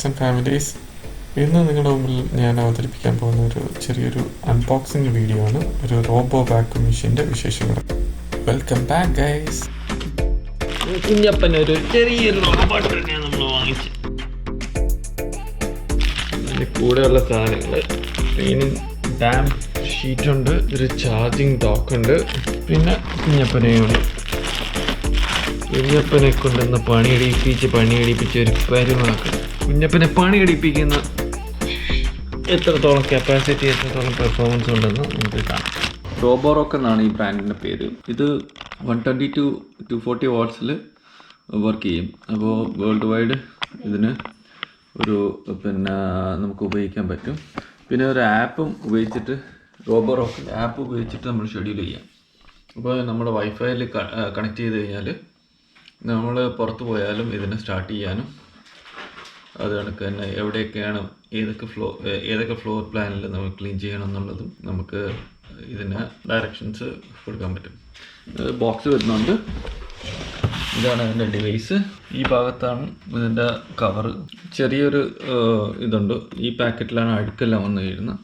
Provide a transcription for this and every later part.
And families. ഇന്ന് നിങ്ങളുടെ മുമ്പിൽ ഞാൻ അവതരിപ്പിക്കാൻ പോകുന്ന ഒരു ചെറിയൊരു അൺബോക്സിംഗ് വീഡിയോ ആണ്. ഒരു റോബോ വാക്യൂം മെഷീൻ്റെ വിശേഷങ്ങൾ. Welcome back guys. കുഞ്ഞപ്പൻ ഒരു ചെറിയൊരു റോബോട്ടൊക്കെ നമ്മൾ വാങ്ങിച്ചു. അതിൻ്റെ കൂടെയുള്ള സാധനങ്ങൾ ക്ലീനിങ് ഡാം ഷീറ്റുണ്ട്, ഒരു ചാർജിങ് ഡോക്കുണ്ട്, പിന്നെ കുഞ്ഞപ്പനെയുണ്ട്. കുഞ്ഞപ്പനെ കൊണ്ടുവന്ന് പണിയടിപ്പിച്ച് ഒരു പരുവാക്കും. കുഞ്ഞപ്പനെ പണിയടിപ്പിക്കുന്ന എത്രത്തോളം കപ്പാസിറ്റി, എത്രത്തോളം പെർഫോമൻസ് ഉണ്ടെന്ന് നമുക്ക് കാണാം. റോബോറോക്ക് എന്നാണ് ഈ ബ്രാൻഡിൻ്റെ പേര്. ഇത് 120 to 240 വാട്ട്സിൽ വർക്ക് ചെയ്യും. അപ്പോൾ വേൾഡ് വൈഡ് ഇതിന് ഒരു നമുക്ക് ഉപയോഗിക്കാൻ പറ്റും. പിന്നെ ഒരു ആപ്പും ഉപയോഗിച്ചിട്ട്, റോബോറോക്ക് ആപ്പ് ഉപയോഗിച്ചിട്ട് നമ്മൾ ഷെഡ്യൂൾ ചെയ്യാം. അപ്പോൾ നമ്മുടെ വൈഫൈയിൽ കണക്ട് ചെയ്ത് കഴിഞ്ഞാൽ നമ്മൾ പുറത്ത് പോയാലും ഇതിനെ സ്റ്റാർട്ട് ചെയ്യാനും, അത് കണക്ക് തന്നെ എവിടെയൊക്കെയാണ് ഏതൊക്കെ ഫ്ലോർ പ്ലാനിൽ നമ്മൾ ക്ലീൻ ചെയ്യണം എന്നുള്ളതും നമുക്ക് ഇതിന് ഡയറക്ഷൻസ് കൊടുക്കാൻ പറ്റും. ബോക്സ് വരുന്നുണ്ട്. ഇതാണ് അതിൻ്റെ ഡിവൈസ്. ഈ ഭാഗത്താണ് ഇതിൻ്റെ കവറ്. ചെറിയൊരു ഇതുണ്ട്. ഈ പാക്കറ്റിലാണ് അഴുക്കെല്ലാം വന്ന് വീഴുന്നത്.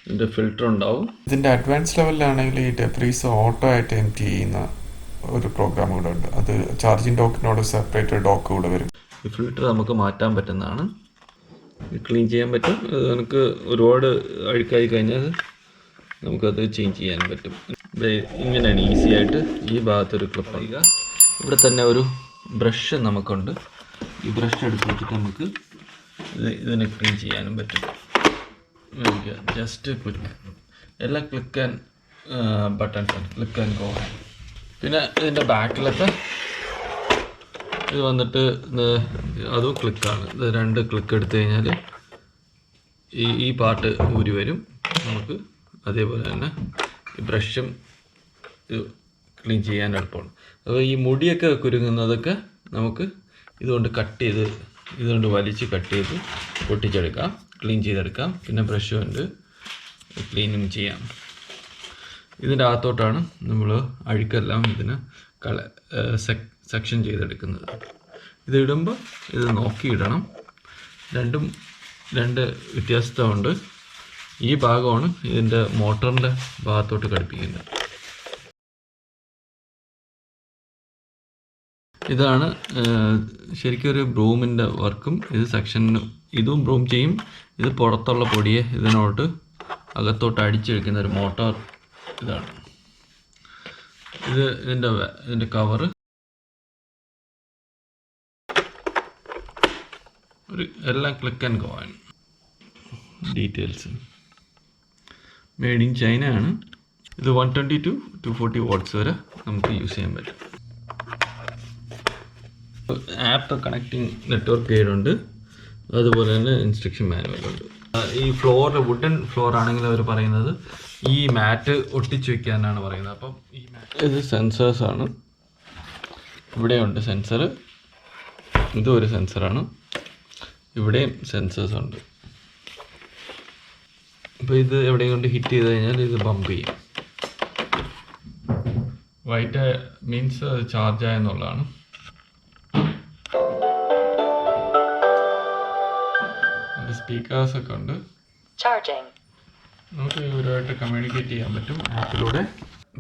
ഇതിൻ്റെ ഫിൽറ്റർ ഉണ്ടാവും. ഇതിൻ്റെ അഡ്വാൻസ് ലെവലിലാണെങ്കിൽ ഈ ഡെബ്രീസ് ഓട്ടോ ആയിട്ട് എംപ്റ്റി ചെയ്യുന്ന ഒരു പ്രോഗ്രാം കൂടെ ഉണ്ട്. അത് ചാർജിങ് ഡോക്കിനോട് സെപ്പറേറ്റ് ഡോക്ക് കൂടെ വരും. ഈ ഫിൽറ്റർ നമുക്ക് മാറ്റാൻ പറ്റുന്നതാണ്. ക്ലീൻ ചെയ്യാൻ പറ്റും. നമുക്ക് ഒരുപാട് അഴുക്കായി കഴിഞ്ഞാൽ നമുക്കത് ചേഞ്ച് ചെയ്യാൻ പറ്റും. ഇങ്ങനെയാണ് ഈസി ആയിട്ട്. ഈ ഭാഗത്തൊരു ക്ലിപ്പ് ചെയ്യുക. ഇവിടെ തന്നെ ഒരു ബ്രഷ് നമുക്കുണ്ട്. ഈ ബ്രഷ് എടുത്ത് വെച്ചിട്ട് നമുക്ക് ഇതിനെ ക്ലീൻ ചെയ്യാനും പറ്റും. ജസ്റ്റ് ക്ലിക്ക്, എല്ലാം ക്ലിക്ക് ആൻഡ് ബട്ടൺസ് ആണ്, ക്ലിക്ക് ആൻഡ് ഗോ. പിന്നെ ഇതിൻ്റെ ബാക്കിലൊക്കെ ഇത് വന്നിട്ട് അതും ക്ലിക്കാണ്. ഇത് 2 ക്ലിക്ക് എടുത്തു കഴിഞ്ഞാൽ ഈ പാർട്ട് ഊരി വരും. നമുക്ക് അതേപോലെ തന്നെ ഈ ബ്രഷും ക്ലീൻ ചെയ്യാൻ എളുപ്പമാണ്. അപ്പോൾ ഈ മുടിയൊക്കെ കുരുങ്ങുന്നതൊക്കെ നമുക്ക് ഇതുകൊണ്ട് വലിച്ച് കട്ട് ചെയ്ത് പൊട്ടിച്ചെടുക്കാം, ക്ലീൻ ചെയ്തെടുക്കാം. പിന്നെ ബ്രഷ് കൊണ്ട് ക്ലീനിങ് ചെയ്യാം. ഇതിൻ്റെ അകത്തോട്ടാണ് നമ്മൾ അഴുക്കെല്ലാം ഇതിന് സെക്ഷൻ ചെയ്തെടുക്കുന്നത്. ഇത് ഇടുമ്പോൾ ഇത് നോക്കിയിടണം. രണ്ടും രണ്ട് വ്യത്യാസമുണ്ട്. ഈ ഭാഗമാണ് ഇതിൻ്റെ മോട്ടറിൻ്റെ ഭാഗത്തോട്ട് ഘടിപ്പിക്കുന്നത്. ഇതാണ് ശരിക്കും ഒരു ബ്രൂമിൻ്റെ വർക്കും. ഇത് സെക്ഷന് ഇതും ബ്രൂം ചെയ്യും. ഇത് പുറത്തുള്ള പൊടിയെ ഇതിനോട്ട് അകത്തോട്ട് അടിച്ചെടുക്കുന്ന ഒരു മോട്ടോർ ഇതാണ്. ഇത് ഇതിൻ്റെ കവറ് എല്ലാം ക്ലിക്ക് ആൻഡ് ഗോ ആണ്. ഡീറ്റെയിൽസ് മെയ്ഡ് ഇൻ ചൈന ആണ്. ഇത് 120 to 240 വാട്ട്സ് വരെ നമുക്ക് യൂസ് ചെയ്യാൻ പറ്റും. ആപ്പ് കണക്റ്റിംഗ് നെറ്റ്വർക്ക് ഗൈഡുണ്ട്. അതുപോലെ തന്നെ ഇൻസ്ട്രക്ഷൻ മാനുവലുണ്ട്. ഈ വുഡൻ ഫ്ലോർ ആണെങ്കിൽ അവർ പറയുന്നത് ഈ മാറ്റ് ഒട്ടിച്ച് വയ്ക്കാനാണ് പറയുന്നത്. അപ്പം ഈ മാറ്റ് ഇത് സെൻസേഴ്സാണ്. ഇവിടെയുണ്ട് സെൻസർ. ഇതും ഒരു സെൻസറാണ്. ഇവിടെയും സെൻസേഴ്സ് ഉണ്ട്. അപ്പോൾ ഇത് എവിടെയും കൊണ്ട് ഹിറ്റ് ചെയ്ത് കഴിഞ്ഞാൽ ഇത് ബംപ് ചെയ്യും. വൈറ്റ് മീൻസ് ചാർജ് ആയെന്നുള്ളതാണ്. സ്പീക്കേഴ്സൊക്കെ ഉണ്ട്. നമുക്ക് ഇവരുമായിട്ട് കമ്മ്യൂണിക്കേറ്റ് ചെയ്യാൻ പറ്റും ആപ്പിലൂടെ.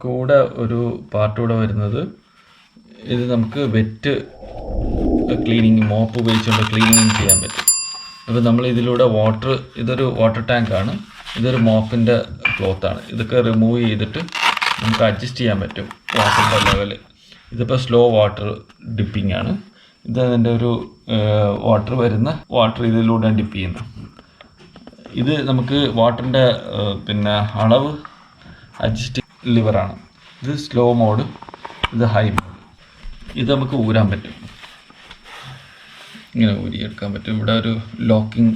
കൂടെ ഒരു പാർട്ടൂടെ വരുന്നത്, ഇത് നമുക്ക് വെറ്റ് ക്ലീനിങ്, മോപ്പ് ഉപയോഗിച്ചുകൊണ്ട് ക്ലീനിങ് ചെയ്യാൻ പറ്റും. അപ്പോൾ നമ്മൾ ഇതിലൂടെ ഇതൊരു വാട്ടർ ടാങ്കാണ്. ഇതൊരു മോപ്പിൻ്റെ ക്ലോത്താണ്. ഇതൊക്കെ റിമൂവ് ചെയ്തിട്ട് നമുക്ക് അഡ്ജസ്റ്റ് ചെയ്യാൻ പറ്റും വാട്ടറിൻ്റെ ലെവൽ. ഇതിപ്പോൾ സ്ലോ വാട്ടർ ഡിപ്പിംഗ് ആണ്. ഇത് അതിൻ്റെ ഒരു വാട്ടർ ഇതിലൂടെ ഡിപ്പ് ചെയ്യുന്നു. ഇത് നമുക്ക് വാട്ടറിൻ്റെ അളവ് അഡ്ജസ്റ്റ് ലിവറാണ്. ഇത് സ്ലോ മോഡ്, ഇത് ഹൈ മോഡ്. ഇത് നമുക്ക് ഊരാൻ പറ്റും. ഇങ്ങനെ ഊരിയെടുക്കാൻ പറ്റും. ഇവിടെ ഒരു ലോക്കിംഗ്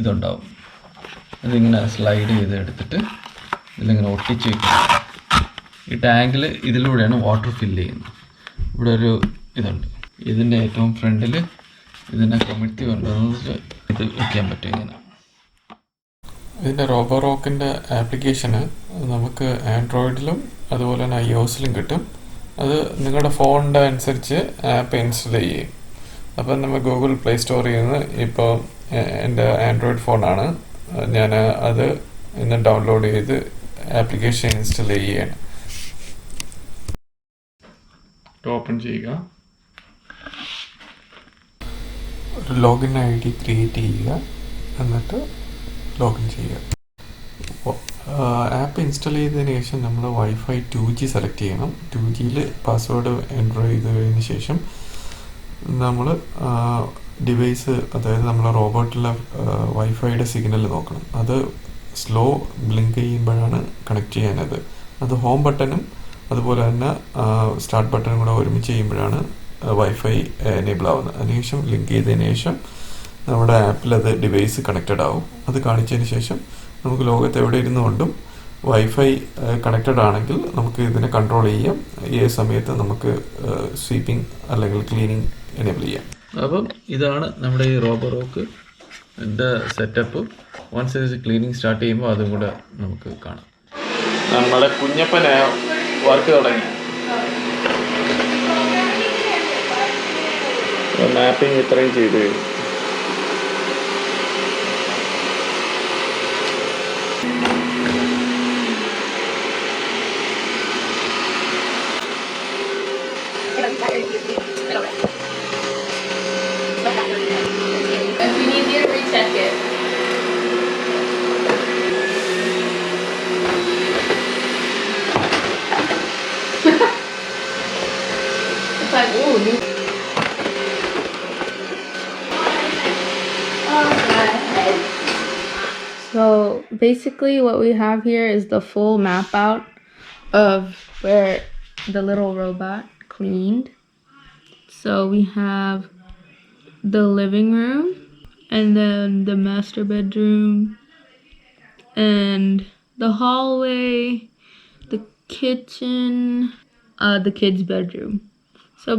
ഇതുണ്ടാവും. ഇതിങ്ങനെ സ്ലൈഡ് ചെയ്ത് എടുത്തിട്ട് ഇതിലിങ്ങനെ ഒട്ടിച്ച് വയ്ക്കണം. ഈ ടാങ്കിൽ ഇതിലൂടെയാണ് വാട്ടർ ഫില്ല് ചെയ്യുന്നത്. ഇവിടെ ഒരു ഇതുണ്ട്. ഇതിൻ്റെ ഏറ്റവും ഫ്രണ്ടിൽ ഇതിനെ കമിഴ്ത്തി കൊണ്ടുവന്നിട്ട് ഇത് വയ്ക്കാൻ പറ്റും. ഇങ്ങനെ ഇതിൻ്റെ റോബോറോക്കിൻ്റെ ആപ്ലിക്കേഷന് നമുക്ക് ആൻഡ്രോയിഡിലും അതുപോലെ തന്നെ iOSലും കിട്ടും. അത് നിങ്ങളുടെ ഫോണിൻ്റെ അനുസരിച്ച് ആപ്പ് ഇൻസ്റ്റാൾ ചെയ്യും. അപ്പം നമ്മൾ ഗൂഗിൾ പ്ലേ സ്റ്റോറിൽ നിന്ന് ഇപ്പോൾ എൻ്റെ ആൻഡ്രോയിഡ് ഫോണാണ്, ഞാൻ അത് ഇന്ന് ഡൗൺലോഡ് ചെയ്ത് ആപ്ലിക്കേഷൻ ഇൻസ്റ്റാൾ ചെയ്യുകയാണ്. ഓപ്പൺ ചെയ്യുക, ഒരു ലോഗിൻ ID ക്രിയേറ്റ് ചെയ്യുക, എന്നിട്ട് ലോഗിൻ ചെയ്യുക. ആപ്പ് ഇൻസ്റ്റാൾ ചെയ്തതിന് ശേഷം നമ്മൾ വൈഫൈ 2G സെലക്ട് ചെയ്യണം. 2Gയിൽ പാസ്വേഡ് എൻ്റർ ചെയ്തതിന് ശേഷം നമ്മൾ ഡിവൈസ്, അതായത് നമ്മളെ റോബോട്ടിലെ വൈഫൈയുടെ സിഗ്നൽ നോക്കണം. അത് സ്ലോ ബ്ലിങ്ക് ചെയ്യുമ്പോഴാണ് കണക്ട് ചെയ്യാനത്. അത് ഹോം ബട്ടണും അതുപോലെ തന്നെ സ്റ്റാർട്ട് ബട്ടണും കൂടെ ഒരുമിച്ച് ചെയ്യുമ്പോഴാണ് വൈഫൈ എനേബിൾ ആവുന്നത്. അതിനുശേഷം ലിങ്ക് ചെയ്തതിന് ശേഷം നമ്മുടെ ആപ്പിൽ അത് ഡിവൈസ് കണക്റ്റഡ് ആവും. അത് കാണിച്ചതിന് ശേഷം നമുക്ക് ലോകത്ത് എവിടെ ഇരുന്നുകൊണ്ടും വൈഫൈ കണക്റ്റഡ് ആണെങ്കിൽ നമുക്ക് ഇതിനെ കൺട്രോൾ ചെയ്യാം. ഏത് സമയത്ത് നമുക്ക് സ്വീപ്പിംഗ് അല്ലെങ്കിൽ ക്ലീനിങ് എനേബിൾ ചെയ്യാം. അപ്പം ഇതാണ് നമ്മുടെ ഈ റോബോറോക്ക് എൻ്റെ സെറ്റപ്പ്. വൺസ് ഇത് ക്ലീനിങ് സ്റ്റാർട്ട് ചെയ്യുമ്പോൾ അതും കൂടെ നമുക്ക് കാണാം. നമ്മുടെ കുഞ്ഞപ്പനെ വർക്ക് തുടങ്ങി. മാപ്പിംഗ് ഇത്രയും ചെയ്ത് കഴിഞ്ഞു. So basically what we have here is the full map out of where the little robot cleaned. So we have the living room, and then the master bedroom, and the hallway, the kitchen, the kids' bedroom. So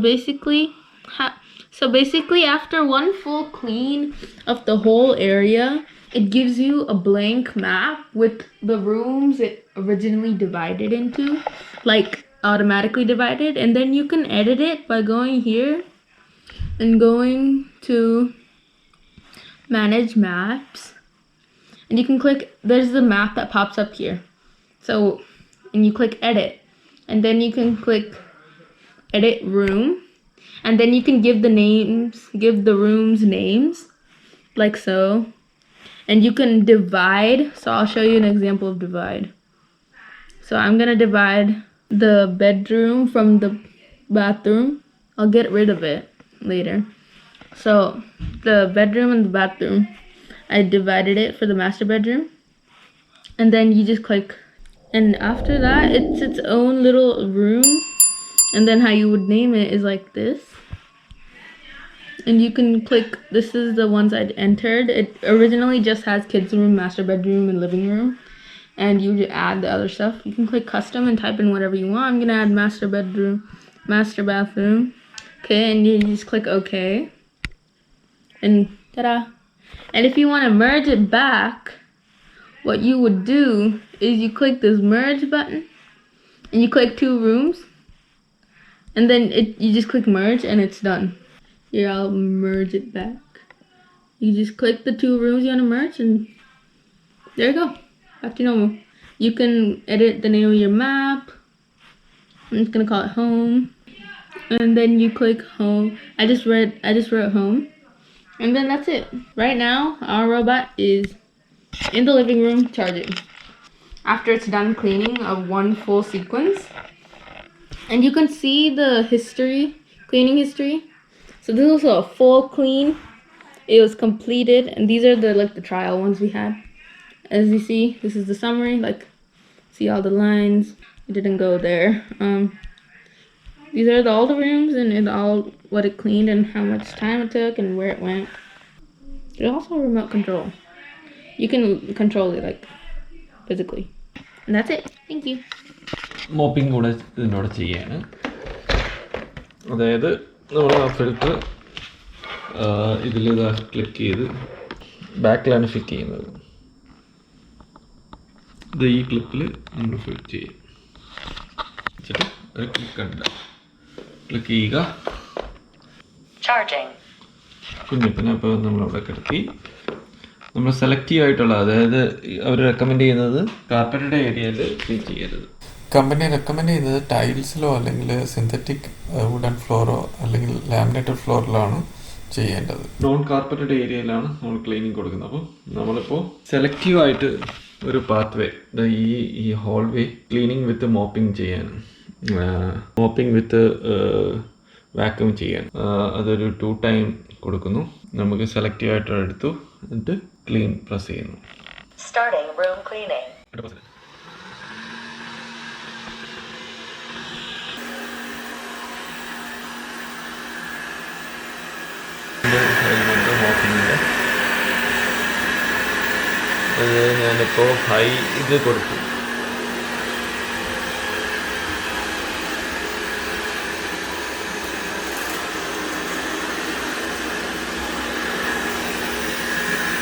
basically after one full clean of the whole area, it gives you a blank map with the rooms it originally divided into, like automatically divided, and then you can edit it by going here and going to manage maps, and you can click, there's the map that pops up here. So, and you click edit, and then you can click edit room, and then you can give the rooms names, like so. And you can divide. So I'll show you an example of divide. So I'm gonna divide the bedroom from the bathroom. I'll get rid of it later. So the bedroom and the bathroom, I divided it for the master bedroom. And then you just click. And after that, it's its own little room. And then how you would name it is like this. And you can click, this is the ones I'd entered. It originally just has kids room, master bedroom, and living room. And you add the other stuff. You can click custom and type in whatever you want. I'm gonna add master bedroom, master bathroom. Okay, and you just click OK. And ta-da. And if you wanna merge it back, what you would do is you click this merge button, and you click 2 rooms. And then you just click merge, and it's done. Here, I'll merge it back. You just click the 2 rooms you want to merge, and there you go. Back to normal. You can edit the name of your map. I'm just gonna call it home. And then you click home. I just wrote home. And then that's it. Right now, our robot is in the living room charging. After it's done cleaning of one full sequence. And you can see the cleaning history. So this was a full clean. It was completed, and these are the trial ones we had. As you see, this is the summary. Like, see all the lines. It didn't go there. These are all the rooms and all what it cleaned and how much time it took and where it went. There's also a remote control. You can control it like physically. And that's it. Thank you. Mopping കൂടെ ഇതിനോട് ചെയ്യാണ്. അതായത് നമ്മൾ ആ filter ഇതിൽ click ചെയ്ത് ബാക്കിലാണ് fit ചെയ്യുന്നത്. ഇത് ഈ ക്ലിപ്പിൽ നമ്മൾ ഫിറ്റ് ചെയ്യും. വെച്ചിട്ട് ഒരു ക്ലിക്ക് ചെയ്യുക. Charging. കുഞ്ഞപ്പനെ അപ്പോൾ നമ്മളവിടെ കിടത്തി. നമ്മൾ സെലക്റ്റീവ് ആയിട്ടുള്ള, അതായത് അവർ റെക്കമെൻഡ് ചെയ്യുന്നത് കാർപ്പറ്റഡ് ഏരിയയിൽ ക്ലീൻ ചെയ്യരുത്. കമ്പനി റെക്കമെൻഡ് ചെയ്യുന്നത് ടൈൽസിലോ അല്ലെങ്കിൽ സിന്തറ്റിക് വുഡൻ ഫ്ലോറോ അല്ലെങ്കിൽ ലാമിനേറ്റഡ് ഫ്ലോറിലാണ് ചെയ്യേണ്ടത്. നോൺ കാർപ്പറ്റഡ് ഏരിയയിലാണ് നമ്മൾ ക്ലീനിങ് കൊടുക്കുന്നത്. അപ്പോൾ നമ്മളിപ്പോൾ സെലക്റ്റീവ് ആയിട്ട് ഒരു പാത്ത് വേ, ഈ ഹോൾവേ ക്ലീനിങ് വിത്ത് മോപ്പിംഗ് ചെയ്യാൻ, മോപ്പിംഗ് വിത്ത് വാക്യൂം ചെയ്യാൻ അതൊരു 2 ടൈം കൊടുക്കുന്നു. നമുക്ക് സെലക്റ്റീവ് ആയിട്ട് എടുത്തു എന്നിട്ട് ക്ലീൻ പ്രസ് ചെയ്യുന്നു. മോപ്പിങ്ങിൻ്റെ അത് ഞാനിപ്പോൾ ഹൈ ഇത് കൊടുത്തു.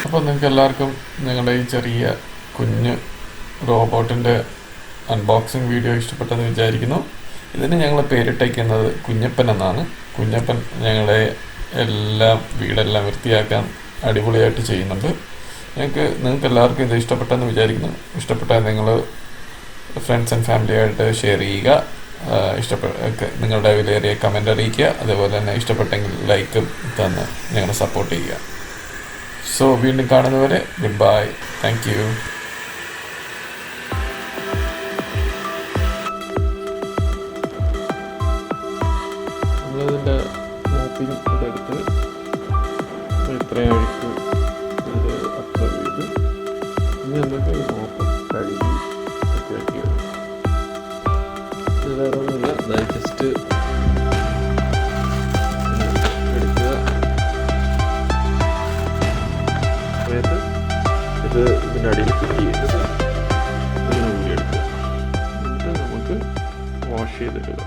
അപ്പോൾ നിങ്ങൾക്ക് എല്ലാവർക്കും നിങ്ങളുടെ ഈ ചെറിയ കുഞ്ഞ് റോബോട്ടിൻ്റെ അൺബോക്സിങ് വീഡിയോ ഇഷ്ടപ്പെട്ടെന്ന് വിചാരിക്കുന്നു. ഇതിന് ഞങ്ങൾ പേരിട്ടേക്കുന്നത് കുഞ്ഞപ്പൻ എന്നാണ്. കുഞ്ഞപ്പൻ ഞങ്ങളുടെ വീടെല്ലാം വൃത്തിയാക്കാൻ അടിപൊളിയായിട്ട് ചെയ്യുന്നുണ്ട്. നിങ്ങൾക്ക് എല്ലാവർക്കും ഇത് ഇഷ്ടപ്പെട്ടെന്ന് വിചാരിക്കുന്നു. ഇഷ്ടപ്പെട്ടാൽ നിങ്ങൾ ഫ്രണ്ട്സ് ആൻഡ് ഫാമിലിയായിട്ട് ഷെയർ ചെയ്യുക. നിങ്ങളുടെ വിലയേറിയ കമൻ്റ് അറിയിക്കുക. അതേപോലെ തന്നെ ഇഷ്ടപ്പെട്ടെങ്കിൽ ലൈക്ക് തന്ന് ഞങ്ങളെ സപ്പോർട്ട് ചെയ്യുക. സോ വീണ്ടും കാണുന്നവരെ ഗുഡ് ബൈ. Thank you. നമ്മളിതിൻ്റെ മോപ്പിംഗ് ഇതെടുത്ത് ഇത്രയും അഴുക്ക് ഇത് അബ്സർവ് ചെയ്ത് ഇനി നമുക്ക് ഈ മോപ്പ് കഴുകി വയ്ക്കുകയാണ്. ഇത് വേറെ ഒന്നുമില്ല, അതായത് ജസ്റ്റ് ഇത് ഇതിൻ്റെ അടിയിൽ ഫിറ്റ് ചെയ്തിട്ട് ഇതിനെ ഊരിയെടുക്കുക. എന്നിട്ട് നമുക്ക് വാഷ് ചെയ്തിടുക.